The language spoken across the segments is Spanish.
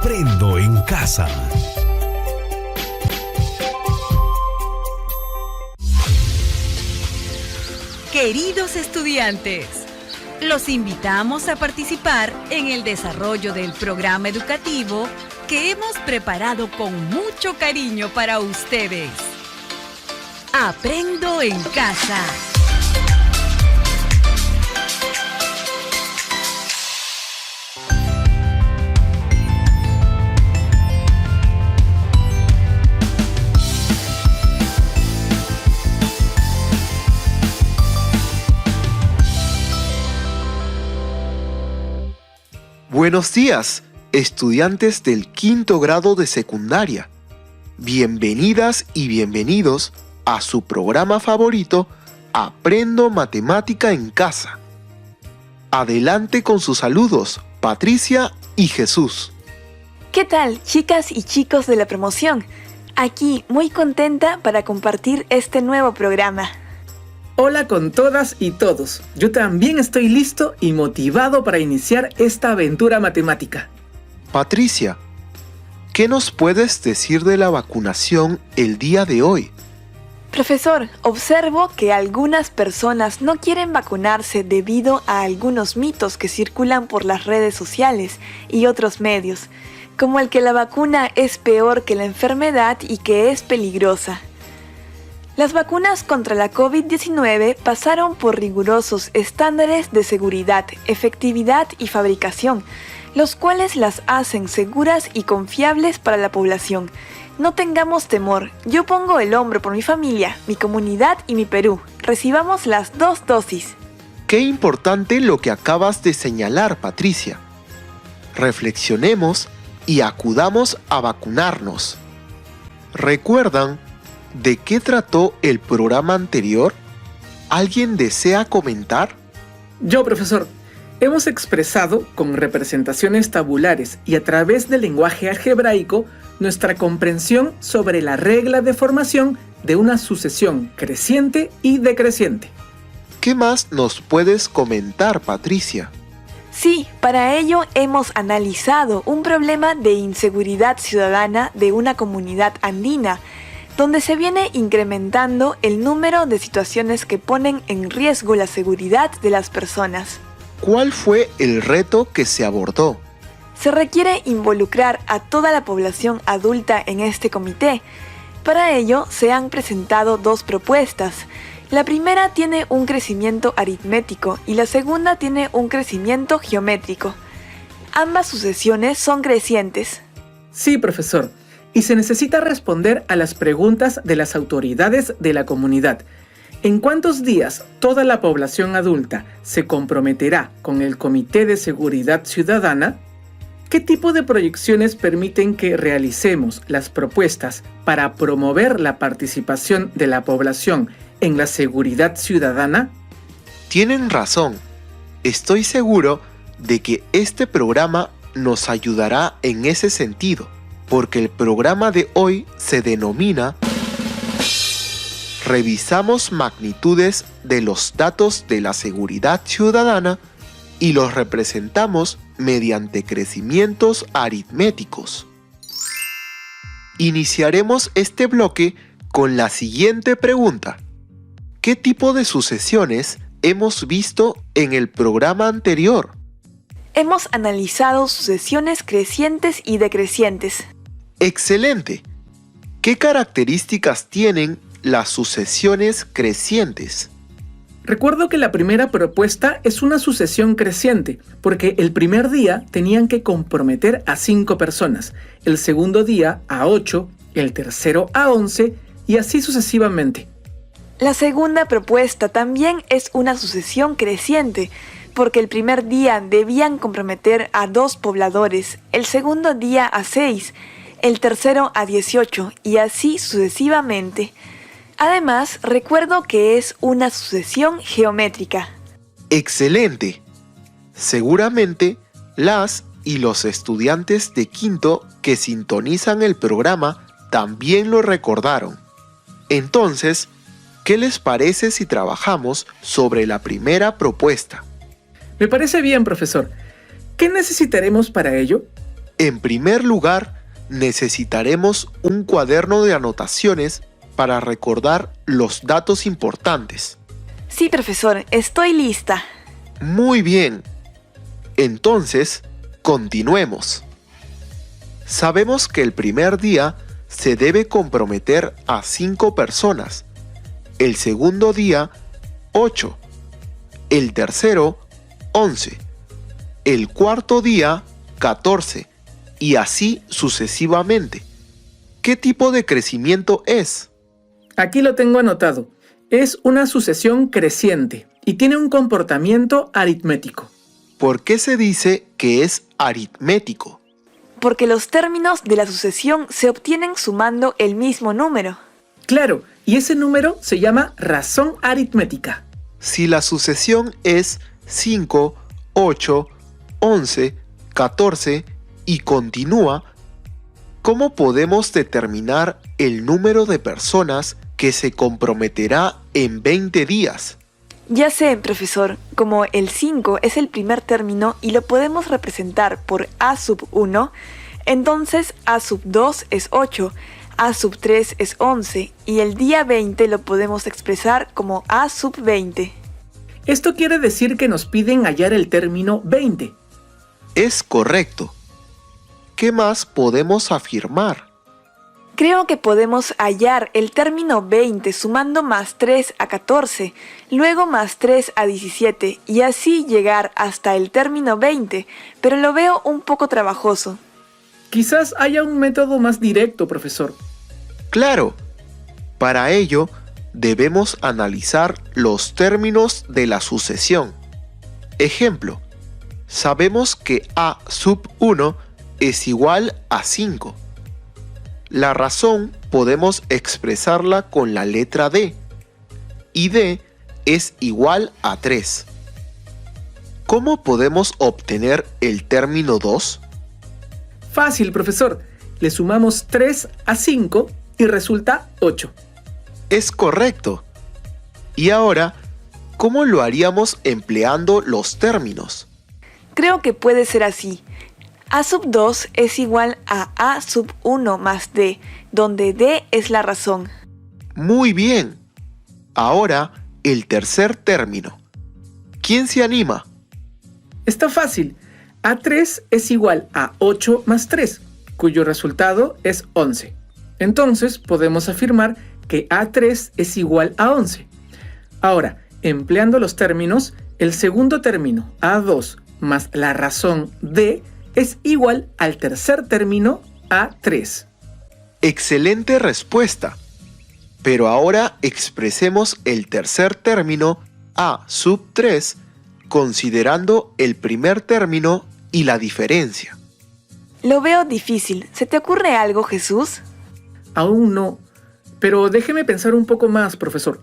Aprendo en casa. Queridos estudiantes, los invitamos a participar en el desarrollo del programa educativo que hemos preparado con mucho cariño para ustedes. Aprendo en casa. Buenos días, estudiantes del quinto grado de secundaria. Bienvenidas y bienvenidos a su programa favorito, Aprendo Matemática en Casa. Adelante con sus saludos, Patricia y Jesús. ¿Qué tal, chicas y chicos de la promoción? Aquí muy contenta para compartir este nuevo programa. Hola con todas y todos. Yo también estoy listo y motivado para iniciar esta aventura matemática. Patricia, ¿qué nos puedes decir de la vacunación el día de hoy? Profesor, observo que algunas personas no quieren vacunarse debido a algunos mitos que circulan por las redes sociales y otros medios, como el que la vacuna es peor que la enfermedad y que es peligrosa. Las vacunas contra la COVID-19 pasaron por rigurosos estándares de seguridad, efectividad y fabricación, los cuales las hacen seguras y confiables para la población. No tengamos temor, yo pongo el hombro por mi familia, mi comunidad y mi Perú. Recibamos las 2 dosis. Qué importante lo que acabas de señalar, Patricia. Reflexionemos y acudamos a vacunarnos. ¿Recuerdan de qué trató el programa anterior? ¿Alguien desea comentar? Yo, profesor, hemos expresado con representaciones tabulares y a través del lenguaje algebraico nuestra comprensión sobre la regla de formación de una sucesión creciente y decreciente. ¿Qué más nos puedes comentar, Patricia? Sí, para ello hemos analizado un problema de inseguridad ciudadana de una comunidad andina, donde se viene incrementando el número de situaciones que ponen en riesgo la seguridad de las personas. ¿Cuál fue el reto que se abordó? Se requiere involucrar a toda la población adulta en este comité. Para ello se han presentado 2 propuestas. La primera tiene un crecimiento aritmético y la segunda tiene un crecimiento geométrico. Ambas sucesiones son crecientes. Sí, profesor. Y se necesita responder a las preguntas de las autoridades de la comunidad. ¿En cuántos días toda la población adulta se comprometerá con el Comité de Seguridad Ciudadana? ¿Qué tipo de proyecciones permiten que realicemos las propuestas para promover la participación de la población en la seguridad ciudadana? Tienen razón. Estoy seguro de que este programa nos ayudará en ese sentido, porque el programa de hoy se denomina Revisamos magnitudes de los datos de la seguridad ciudadana y los representamos mediante crecimientos aritméticos. Iniciaremos este bloque con la siguiente pregunta. ¿Qué tipo de sucesiones hemos visto en el programa anterior? Hemos analizado sucesiones crecientes y decrecientes. ¡Excelente! ¿Qué características tienen las sucesiones crecientes? Recuerdo que la primera propuesta es una sucesión creciente, porque el primer día tenían que comprometer a 5 personas, el segundo día a 8, el tercero a 11 y así sucesivamente. La segunda propuesta también es una sucesión creciente, porque el primer día debían comprometer a 2 pobladores, el segundo día a 6, el tercero a 18 y así sucesivamente. Además, recuerdo que es una sucesión geométrica. ¡Excelente! Seguramente las y los estudiantes de quinto que sintonizan el programa también lo recordaron. Entonces, ¿qué les parece si trabajamos sobre la primera propuesta? Me parece bien, profesor. ¿Qué necesitaremos para ello? En primer lugar, necesitaremos un cuaderno de anotaciones para recordar los datos importantes. Sí, profesor, estoy lista. Muy bien. Entonces, continuemos. Sabemos que el primer día se debe comprometer a 5 personas. El segundo día, 8. El tercero, 11. El cuarto día, 14. Y así sucesivamente. ¿Qué tipo de crecimiento es? Aquí lo tengo anotado. Es una sucesión creciente y tiene un comportamiento aritmético. ¿Por qué se dice que es aritmético? Porque los términos de la sucesión se obtienen sumando el mismo número. Claro, y ese número se llama razón aritmética. Si la sucesión es 5, 8, 11, 14 y continúa, ¿cómo podemos determinar el número de personas que se comprometerá en 20 días? Ya sé, profesor, como el 5 es el primer término y lo podemos representar por A sub 1, entonces A sub 2 es 8, A sub 3 es 11 y el día 20 lo podemos expresar como A sub 20. Esto quiere decir que nos piden hallar el término 20. Es correcto. ¿Qué más podemos afirmar? Creo que podemos hallar el término 20 sumando más 3 a 14, luego más 3 a 17 y así llegar hasta el término 20, pero lo veo un poco trabajoso. Quizás haya un método más directo, profesor. Claro. Para ello, debemos analizar los términos de la sucesión. Ejemplo, sabemos que A sub 1 es igual a 5. La razón podemos expresarla con la letra D, y D es igual a 3. ¿Cómo podemos obtener el término 2? Fácil, profesor. Le sumamos 3 a 5 y resulta 8. Es correcto. Y ahora, ¿cómo lo haríamos empleando los términos? Creo que puede ser así. A sub 2 es igual a A sub 1 más D, donde D es la razón. Muy bien. Ahora, el tercer término. ¿Quién se anima? Está fácil. A3 es igual a 8 más 3, cuyo resultado es 11. Entonces podemos afirmar que A3 es igual a 11. Ahora, empleando los términos, el segundo término, A2, más la razón D, es igual al tercer término, A3. Excelente respuesta. Pero ahora expresemos el tercer término, A sub 3, considerando el primer término y la diferencia. Lo veo difícil. ¿Se te ocurre algo, Jesús? Aún no, pero déjeme pensar un poco más, profesor.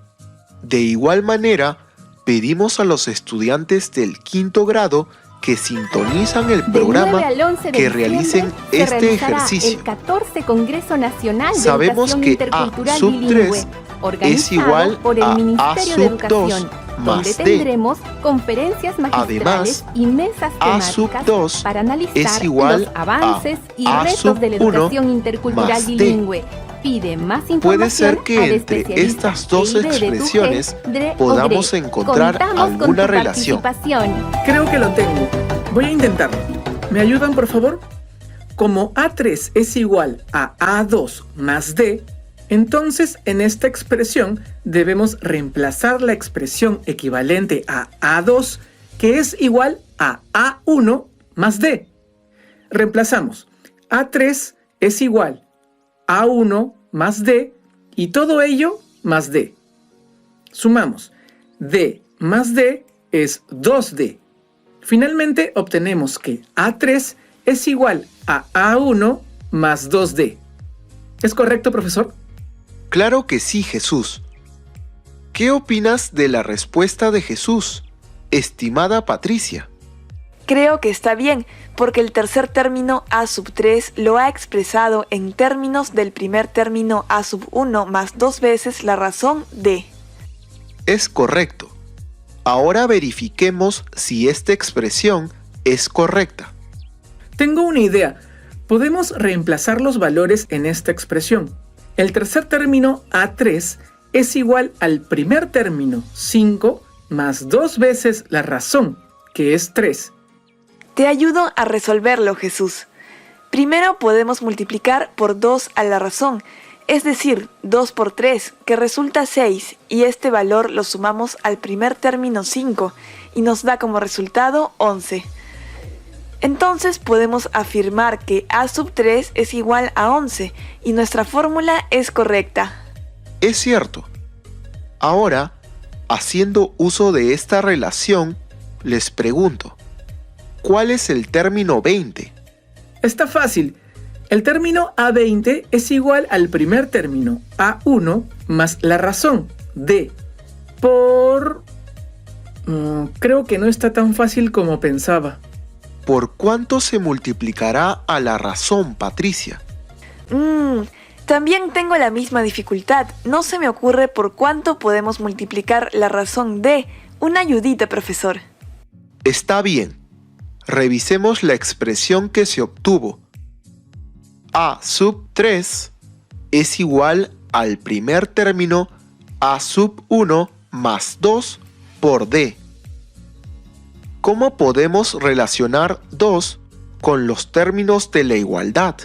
De igual manera, pedimos a los estudiantes del quinto grado que sintonizan el programa que realicen este ejercicio. El 14 Congreso Nacional de Sabemos Educación que Intercultural A sub Bilingüe, 3 organizado es igual por el a Ministerio A de sub Educación, 2 donde más D. tendremos conferencias magistrales Además, y mesas A sub temáticas 2 para es analizar igual los avances y a retos sub de la 1 educación intercultural más D. bilingüe. Pide más información Puede ser que al entre especialista estas dos EIB de tu expresiones GED o podamos GRE. encontrar Contamos con alguna tu relación. participación. Creo que lo tengo. Voy a intentarlo. ¿Me ayudan, por favor? Como A3 es igual a A2 más D, entonces en esta expresión debemos reemplazar la expresión equivalente a A2, que es igual a A1 más D. Reemplazamos. A3 es igual a A1 más D y todo ello más D. Sumamos. D más D es 2D. Finalmente obtenemos que A3 es igual a A1 más 2D. ¿Es correcto, profesor? Claro que sí, Jesús. ¿Qué opinas de la respuesta de Jesús, estimada Patricia? Creo que está bien, porque el tercer término A sub 3 lo ha expresado en términos del primer término A sub 1 más 2 veces la razón D. Es correcto. Ahora verifiquemos si esta expresión es correcta. Tengo una idea. Podemos reemplazar los valores en esta expresión. El tercer término A3 es igual al primer término 5 más 2 veces la razón, que es 3. Te ayudo a resolverlo, Jesús. Primero podemos multiplicar por 2 a la razón, es decir, 2 por 3, que resulta 6, y este valor lo sumamos al primer término 5, y nos da como resultado 11. Entonces podemos afirmar que A sub 3 es igual a 11, y nuestra fórmula es correcta. Es cierto. Ahora, haciendo uso de esta relación, les pregunto, ¿cuál es el término 20? Está fácil. El término A20 es igual al primer término A1 más la razón D por... creo que no está tan fácil como pensaba. ¿Por cuánto se multiplicará a la razón, Patricia? También tengo la misma dificultad. No se me ocurre por cuánto podemos multiplicar la razón D. Una ayudita, profesor. Está bien. Revisemos la expresión que se obtuvo. A sub 3 es igual al primer término A sub 1 más 2 por D. ¿Cómo podemos relacionar 2 con los términos de la igualdad?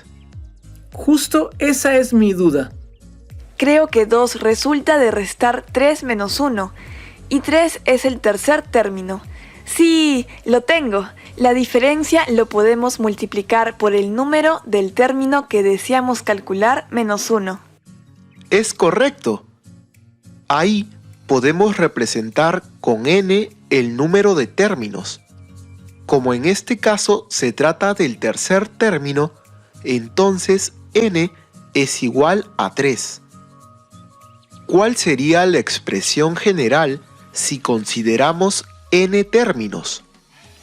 Justo esa es mi duda. Creo que 2 resulta de restar 3 menos 1, y 3 es el tercer término. Sí, lo tengo. La diferencia lo podemos multiplicar por el número del término que deseamos calcular menos 1. Es correcto. Ahí podemos representar con n el número de términos. Como en este caso se trata del tercer término, entonces n es igual a 3. ¿Cuál sería la expresión general si consideramos n términos?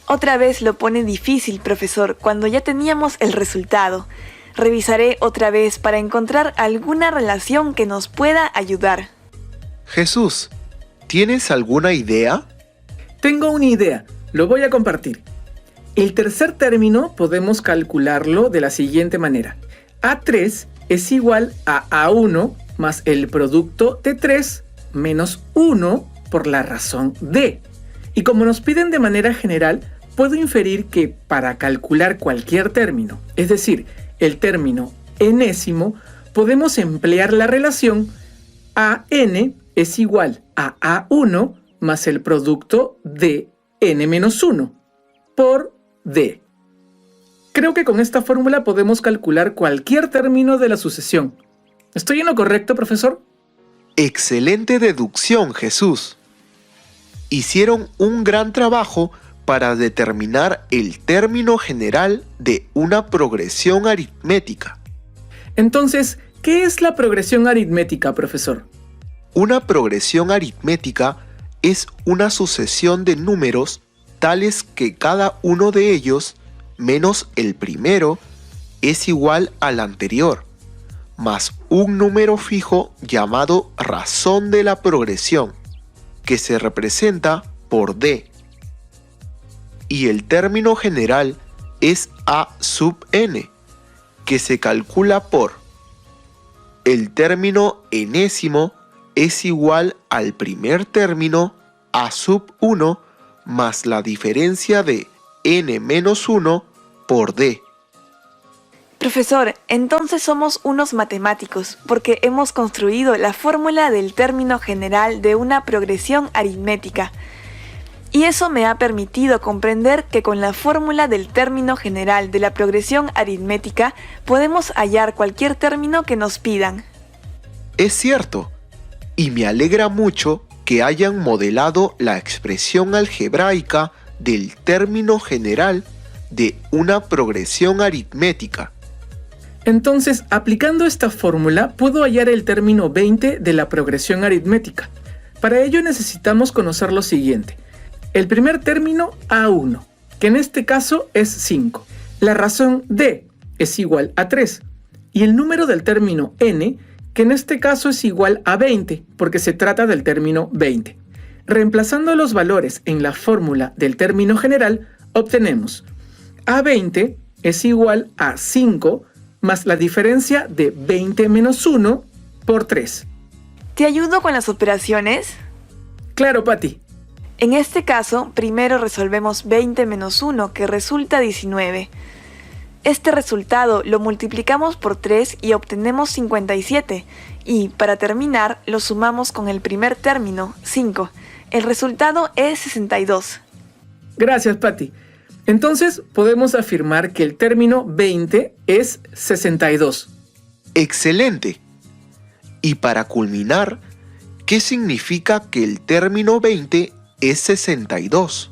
Otra vez lo pone difícil, profesor, cuando ya teníamos el resultado. Revisaré otra vez para encontrar alguna relación que nos pueda ayudar. Jesús, ¿tienes alguna idea? Tengo una idea, lo voy a compartir. El tercer término podemos calcularlo de la siguiente manera. A3 es igual a A1 más el producto de 3 menos 1 por la razón D. Y como nos piden de manera general, puedo inferir que para calcular cualquier término, es decir, el término enésimo, podemos emplear la relación AN es igual a A1 más el producto de n-1 por D. Creo que con esta fórmula podemos calcular cualquier término de la sucesión. ¿Estoy en lo correcto, profesor? Excelente deducción, Jesús. Hicieron un gran trabajo para determinar el término general de una progresión aritmética. Entonces, ¿qué es la progresión aritmética, profesor? Una progresión aritmética es una sucesión de números tales que cada uno de ellos, menos el primero, es igual al anterior, más un número fijo llamado razón de la progresión, que se representa por D. Y el término general es A sub n, que se calcula por el término enésimo es igual al primer término A sub 1 más la diferencia de n-1 por D. Profesor, entonces somos unos matemáticos, porque hemos construido la fórmula del término general de una progresión aritmética. Y eso me ha permitido comprender que con la fórmula del término general de la progresión aritmética podemos hallar cualquier término que nos pidan. Es cierto, y me alegra mucho que hayan modelado la expresión algebraica del término general de una progresión aritmética. Entonces, aplicando esta fórmula, puedo hallar el término 20 de la progresión aritmética. Para ello necesitamos conocer lo siguiente. El primer término A1, que en este caso es 5. La razón D es igual a 3. Y el número del término n, que en este caso es igual a 20, porque se trata del término 20. Reemplazando los valores en la fórmula del término general, obtenemos A20 es igual a 5 más la diferencia de 20 menos 1 por 3. ¿Te ayudo con las operaciones? Claro, Patti. En este caso, primero resolvemos 20 menos 1, que resulta 19. Este resultado lo multiplicamos por 3 y obtenemos 57. Y, para terminar, lo sumamos con el primer término, 5. El resultado es 62. Gracias, Patti. Entonces, podemos afirmar que el término 20 es 62. ¡Excelente! Y para culminar, ¿qué significa que el término 20 es 62?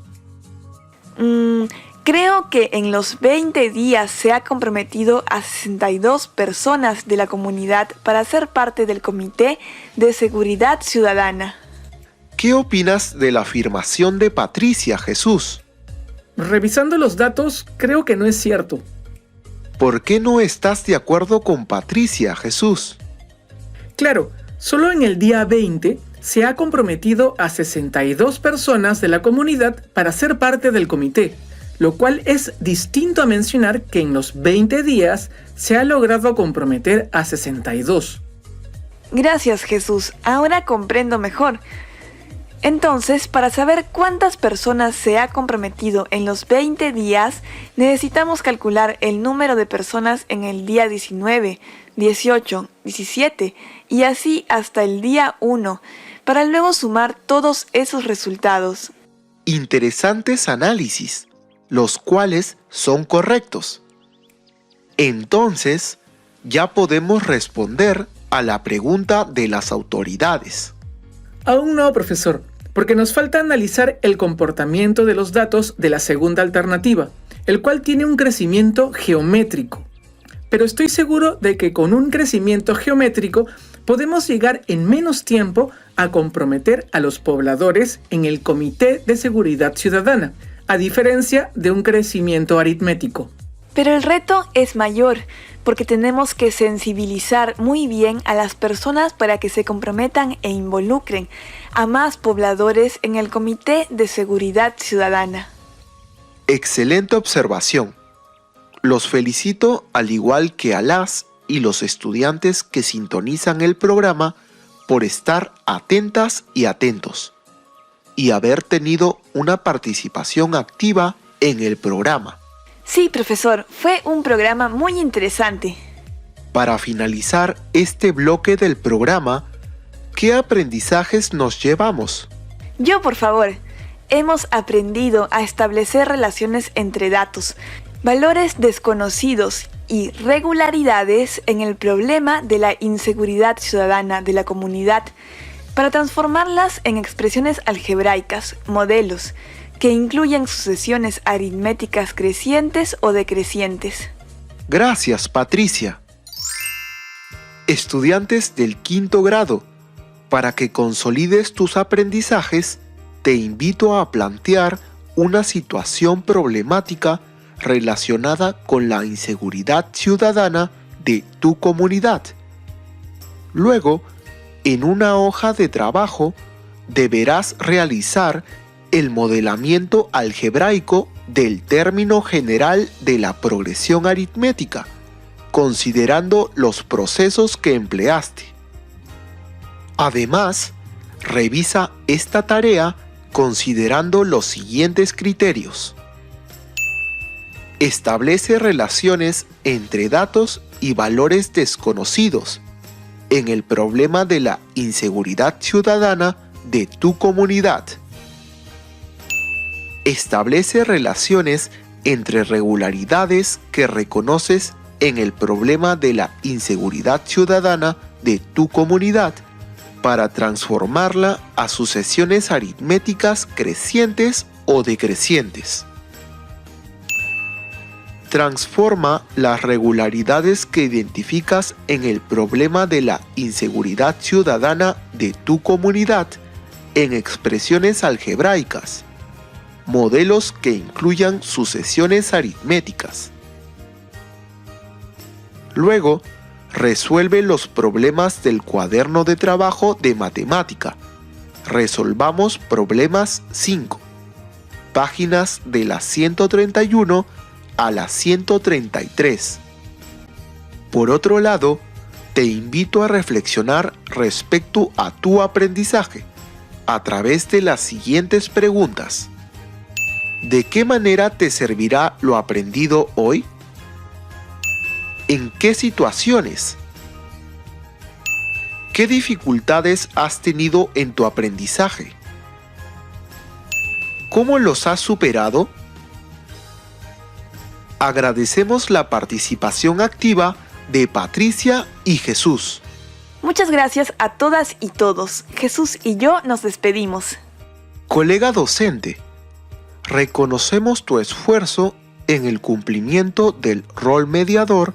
Creo que en los 20 días se ha comprometido a 62 personas de la comunidad para ser parte del Comité de Seguridad Ciudadana. ¿Qué opinas de la afirmación de Patricia, Jesús? Revisando los datos, creo que no es cierto. ¿Por qué no estás de acuerdo con Patricia, Jesús? Claro, solo en el día 20 se ha comprometido a 62 personas de la comunidad para ser parte del comité, lo cual es distinto a mencionar que en los 20 días se ha logrado comprometer a 62. Gracias, Jesús. Ahora comprendo mejor. Entonces, para saber cuántas personas se ha comprometido en los 20 días, necesitamos calcular el número de personas en el día 19, 18, 17 y así hasta el día 1, para luego sumar todos esos resultados. Interesantes análisis, los cuales son correctos. Entonces, ya podemos responder a la pregunta de las autoridades. Aún no, profesor, porque nos falta analizar el comportamiento de los datos de la segunda alternativa, el cual tiene un crecimiento geométrico. Pero estoy seguro de que con un crecimiento geométrico podemos llegar en menos tiempo a comprometer a los pobladores en el Comité de Seguridad Ciudadana, a diferencia de un crecimiento aritmético. Pero el reto es mayor, porque tenemos que sensibilizar muy bien a las personas para que se comprometan e involucren a más pobladores en el Comité de Seguridad Ciudadana. Excelente observación. Los felicito al igual que a las y los estudiantes que sintonizan el programa por estar atentas y atentos y haber tenido una participación activa en el programa. Sí, profesor, fue un programa muy interesante. Para finalizar este bloque del programa, ¿qué aprendizajes nos llevamos? Yo, por favor, hemos aprendido a establecer relaciones entre datos, valores desconocidos y regularidades en el problema de la inseguridad ciudadana de la comunidad para transformarlas en expresiones algebraicas, modelos, que incluyan sucesiones aritméticas crecientes o decrecientes. Gracias, Patricia. Estudiantes del 5º grado, para que consolides tus aprendizajes, te invito a plantear una situación problemática relacionada con la inseguridad ciudadana de tu comunidad. Luego, en una hoja de trabajo, deberás realizar el modelamiento algebraico del término general de la progresión aritmética, considerando los procesos que empleaste. Además, revisa esta tarea considerando los siguientes criterios. Establece relaciones entre datos y valores desconocidos en el problema de la inseguridad ciudadana de tu comunidad. Establece relaciones entre regularidades que reconoces en el problema de la inseguridad ciudadana de tu comunidad para transformarla a sucesiones aritméticas crecientes o decrecientes. Transforma las regularidades que identificas en el problema de la inseguridad ciudadana de tu comunidad en expresiones algebraicas, modelos que incluyan sucesiones aritméticas. Luego, resuelve los problemas del cuaderno de trabajo de matemática. Resolvamos problemas 5, páginas de la 131 a la 133. Por otro lado, te invito a reflexionar respecto a tu aprendizaje a través de las siguientes preguntas. ¿De qué manera te servirá lo aprendido hoy? ¿En qué situaciones? ¿Qué dificultades has tenido en tu aprendizaje? ¿Cómo los has superado? Agradecemos la participación activa de Patricia y Jesús. Muchas gracias a todas y todos. Jesús y yo nos despedimos. Colega docente, reconocemos tu esfuerzo en el cumplimiento del rol mediador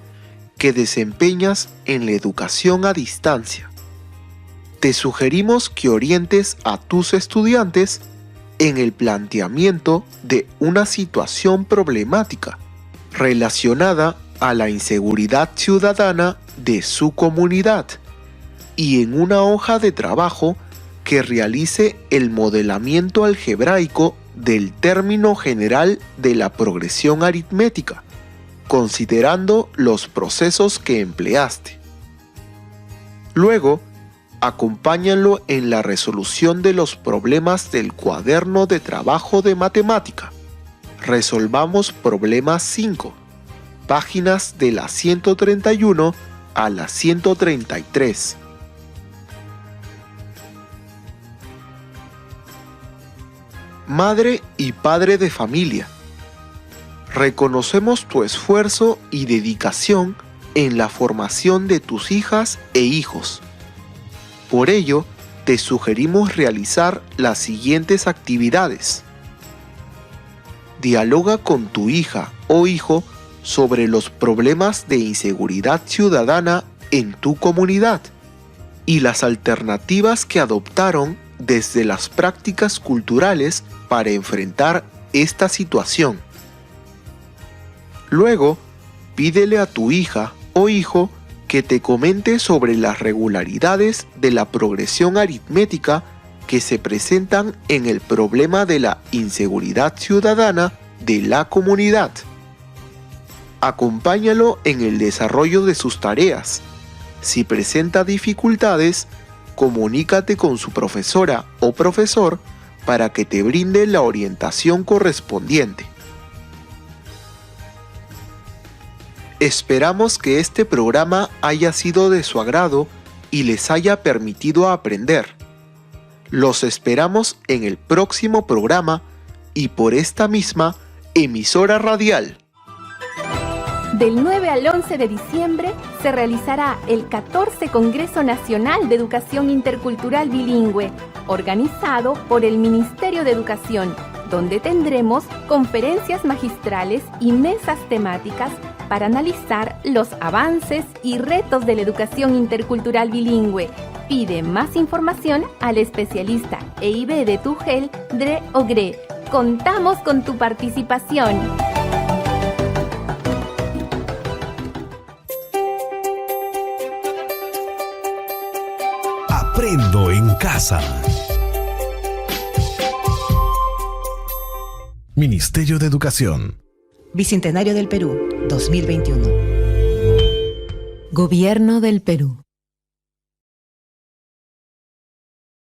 que desempeñas en la educación a distancia. Te sugerimos que orientes a tus estudiantes en el planteamiento de una situación problemática relacionada a la inseguridad ciudadana de su comunidad y en una hoja de trabajo que realice el modelamiento algebraico del término general de la progresión aritmética, considerando los procesos que empleaste. Luego, acompáñalo en la resolución de los problemas del cuaderno de trabajo de matemática. Resolvamos problema 5, páginas de la 131 a la 133. Madre y padre de familia, reconocemos tu esfuerzo y dedicación en la formación de tus hijas e hijos. Por ello, te sugerimos realizar las siguientes actividades. Dialoga con tu hija o hijo sobre los problemas de inseguridad ciudadana en tu comunidad y las alternativas que adoptaron desde las prácticas culturales para enfrentar esta situación. Luego, pídele a tu hija o hijo que te comente sobre las regularidades de la progresión aritmética que se presentan en el problema de la inseguridad ciudadana de la comunidad. Acompáñalo en el desarrollo de sus tareas. Si presenta dificultades, comunícate con su profesora o profesor para que te brinde la orientación correspondiente. Esperamos que este programa haya sido de su agrado y les haya permitido aprender. Los esperamos en el próximo programa y por esta misma emisora radial. Del 9 al 11 de diciembre se realizará el 14 Congreso Nacional de Educación Intercultural Bilingüe, organizado por el Ministerio de Educación, donde tendremos conferencias magistrales y mesas temáticas para analizar los avances y retos de la educación intercultural bilingüe. Pide más información al especialista EIB de Tugel, Dre Ogre. Contamos con tu participación. Aprendo en casa. Ministerio de Educación. Bicentenario del Perú, 2021. Gobierno del Perú.